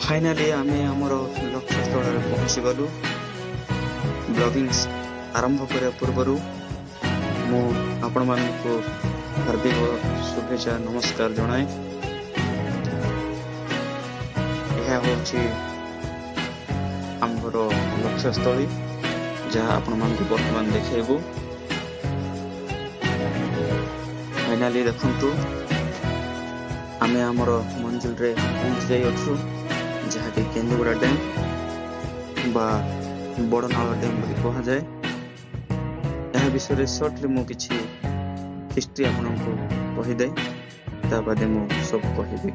Finally आमे हमर लक्ष्य स्थଳରେ पहुँची गलु। ब्लॉगिंग आरंभ କରିବା ପୂର୍ବରୁ ମୁଁ ଆପଣମାନଙ୍କୁ ହାର୍ଦ୍ଦିକ शुभेच्छा नमस्कार जणाए। ଏହା ହେଉଛି ଆମର ଲକ୍ଷ୍ୟସ୍ଥଳୀ ଯାହା ଆପଣମାନଙ୍କୁ ବର୍ତ୍ତମାନ ଦେଖାଇବୁ। फाइनाली देखंतु आमे हमर मंजिल रे पहुंच जाई अछु जहाँकि केन्दुगुड़ा डैम बा बड़नाल डैम बोली कहा जाए। यह विषय सर्टली मु किछि हिस्ट्री आपनको कहिदे ता बादे मु सब कहिबी।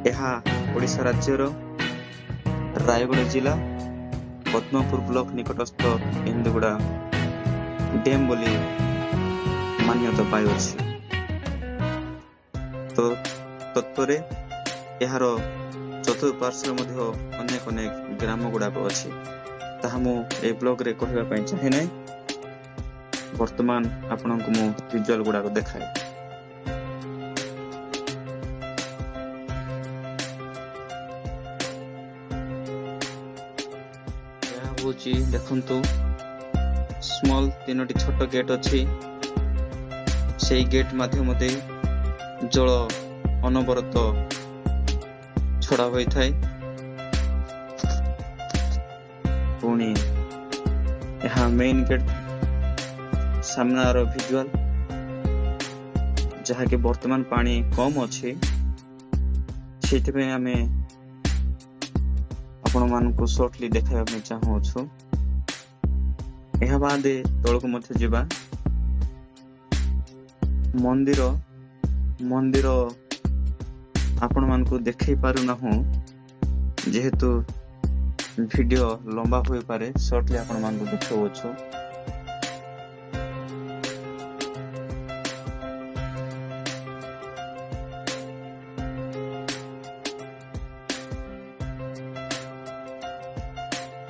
यह ओडिशा राज्यर रायगढ़ जिला पद्मपुर ब्लॉक निकटस्थ केन्दुगुड़ा डैम बोली मान्यता पाई अछि। तो तत्पर यार चतुर्पार्श्व मध्य अनेक अनेक ग्राम गुड़ाक अछि ताहा मु ए ब्लॉग रे कहबा पई चाहे नै। वर्तमान आपनक मु विजुअल गुड़ाक देखाए। या होची देखंतु स्मॉल तीनोटी छोट गेट अछि। सेई गेट माध्यम दे जल अनवरत छड़ा होई थाए। पुणी यहाँ मेन गेट सामनार विजुअल जहाँ के वर्तमान पानी कम अच्छी से आमे आपण मानक शॉर्टली देखा चाहूँ। यह बाद तलक मध्य जीवा मंदिर मंदिर आपण मानक देखै पारु नाहु जेहेतु वीडियो लंबा होई पारे शॉर्टली आपण मानक देखाउछु।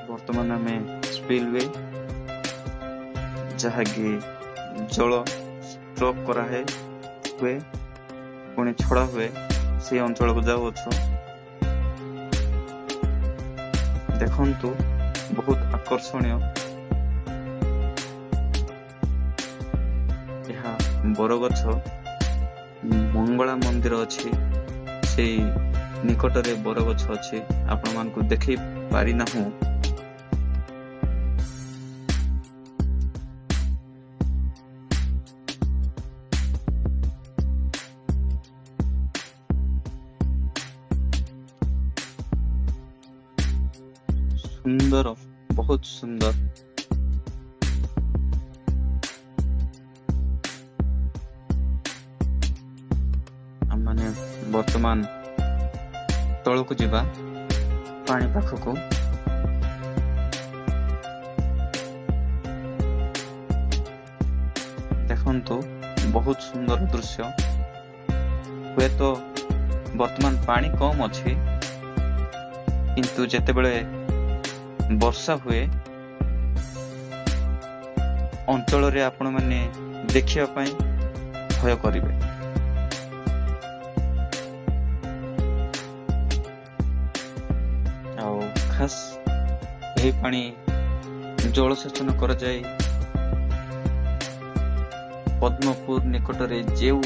वर्तमान में स्पिलवे जहाँ की जल स्ट्रोक करा है हुए पुणी छड़ा हुए से अंचल को जाऊछु। देखंतु बहुत आकर्षणीय यहाँ बरगछ मंगला मंदिर अछि से निकट रे बरगछ अछि आपण मान को देखि पारि नाहु। सुंदर बहुत सुंदर माने वर्तमान तलक जीवा पानी पाखक देखंतु बहुत सुंदर दृश्य। हुए तो वर्तमान पानी कम अछि किंतु जेते बेले वर्षा हुए अंचल रे आपण माने देखिया पई भय करिवे। आउ खास एही पानी जलसेचन कर जाय पद्मपुर निकट रे जेउ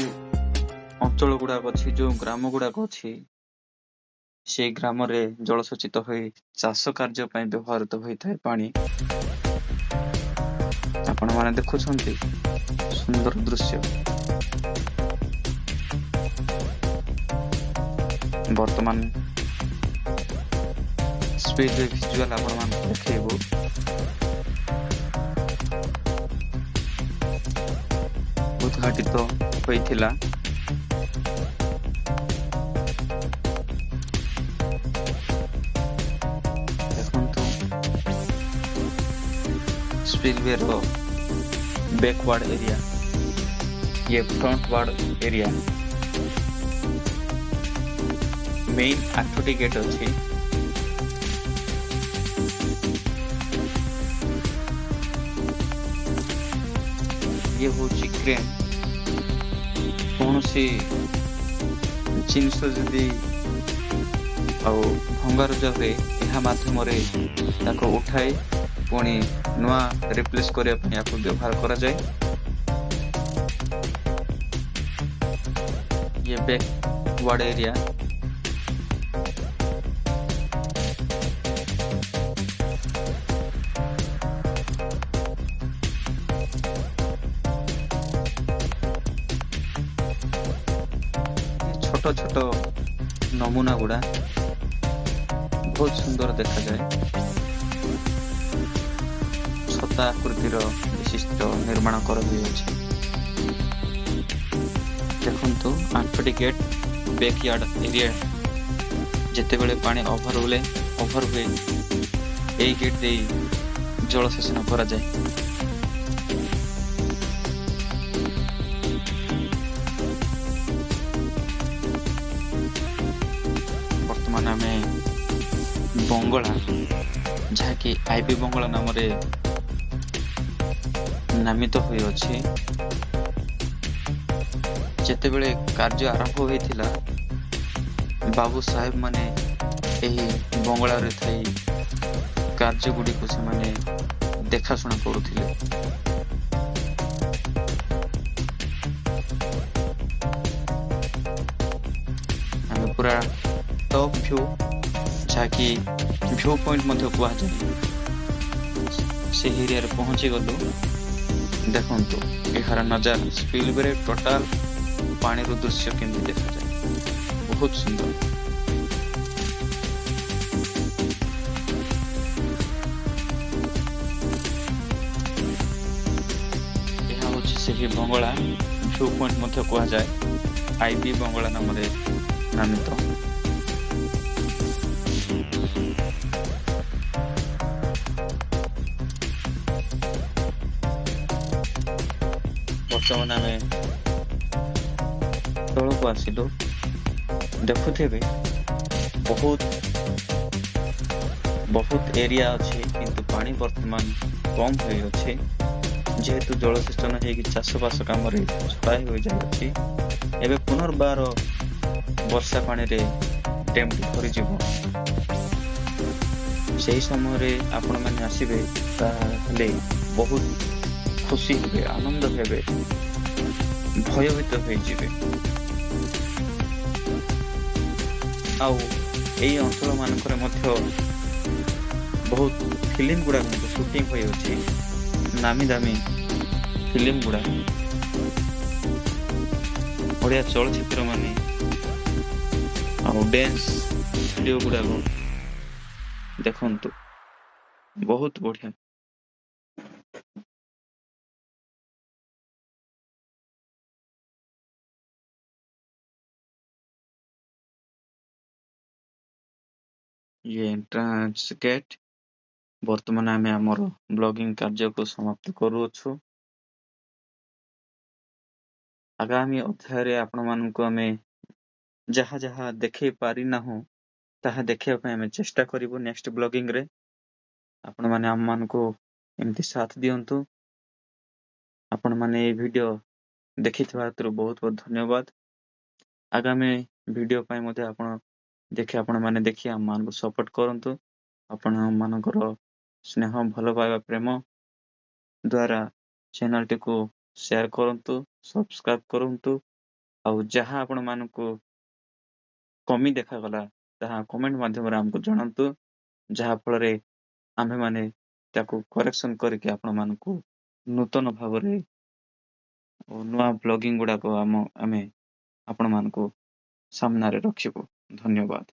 अंचल गुडा अछि जो ग्राम गुडा अछि से ग्राम रे जलसेचित होई चाष कार्य पई व्यवहृत होई थाए पानी। आपण माने देखुछंती सुंदर दृश्य। वर्तमान स्पीड विजुअल आपण मान देखैबो। उद्घाटित होइथिला स्पिलवे रो बैकवर्ड एरिया ये फ्रंटवर्ड एरिया मेन 8टी गेट अछि। ये होची क्रेन कौन सी जिनस जदि ଆଉ ଭଙ୍ଗାରୁଜାରେ ଏହା ମାଧ୍ୟମରେ ତାକୁ ଉଠାଇ ପୁଣି ନୂଆ ରିପ୍ଲେସ୍ କରିବା ପାଇଁ ଏହାକୁ ବ୍ୟବହାର କରାଯାଏ। ये बैकवर्ड एरिया छोट छोट नमूना गुड़ा बहुत सुंदर देखा जाए। छता आकृतिर विशिष्ट निर्माण कर देखु आंठटी गेट बैकयार्ड एरिया जिते बड़े पानी ओभर हुए यही गेट दे जलसेचन करा जाए। वर्तमान आम बंगला जहाँकि आईबी बंगला नाम नामित हुई अछि। जेतेबेले कार्य आरंभ होइथिला बाबू साहेब माने एही बंगला रे थाई कार्य गुडी को से माने देखाशुना करुथिले। आमे पूरा टॉप व्यू जाकी व्यू पॉइंट मध्ये कुआ जाय से एरिया रे पहुंची गलु। देखंतु एहार नजारा स्पिलवे टोटल पानी रो दृश्य केमि देखा जाए बहुत सुंदर। यह होछि सेही बंगला व्यू पॉइंट मध्ये कुआ जाए आईबी बंगला नाम रे नामित। वर्तमान आम तल को आसिलु देखुथे बहुत एरिया अच्छे किंतु पानी वर्तमान कम हुई अच्छे जेहेतु जलसेचन होगी चाषबास कम छड़ाई हो जाए। एवं पुनर्बार वर्षा पानी रे डैम भरी जीव से समय आपण मैंने आसबे बहुत खुशी हे आनंद हे भयभीत हो जिवे। आउ यही अंचल मानकर मध्य बहुत फिल्म गुड़ा शूटिंग हो नामी दामी फिल्म गुड़ा बढ़िया चलचित्र माने डांस वीडियो गुड़ा देखंतु बहुत बढ़िया। ये एंट्रांस गेट वर्तमान आम आमर ब्लॉगिंग कार्य को समाप्त करुछु। आगामी अध्याय आपण मानक आमे जहा जहा देखे पारि नाहु ताहा देखिया पे आमे चेष्टा करिवो नेक्स्ट ब्लॉगिंग रे। आपण माने आम मानको एमती साथ दियंतु। आपण माने ए वीडियो देखिथिबा हेतु बहुत बहुत धन्यवाद। आगामी वीडियो पाई मध्ये आपण देखि आपण माने देखि आम मानको सपोर्ट करंतु। आपण मानकर स्नेह भल पाइबा प्रेम द्वारा चैनल टी को शेयर करंतु सब्सक्राइब करंतु। आउ जहां आपण मानको कमी देखा गला ताहा कमेंट माध्यम रे हमको जणांतु जहा फल रे आमे माने ताको करेक्शन करके आपण मानको नूतन भाव रे नुआ ब्लॉगिंग गुडा को आमे आपण मानको सामना रे रखिबो। धन्यवाद।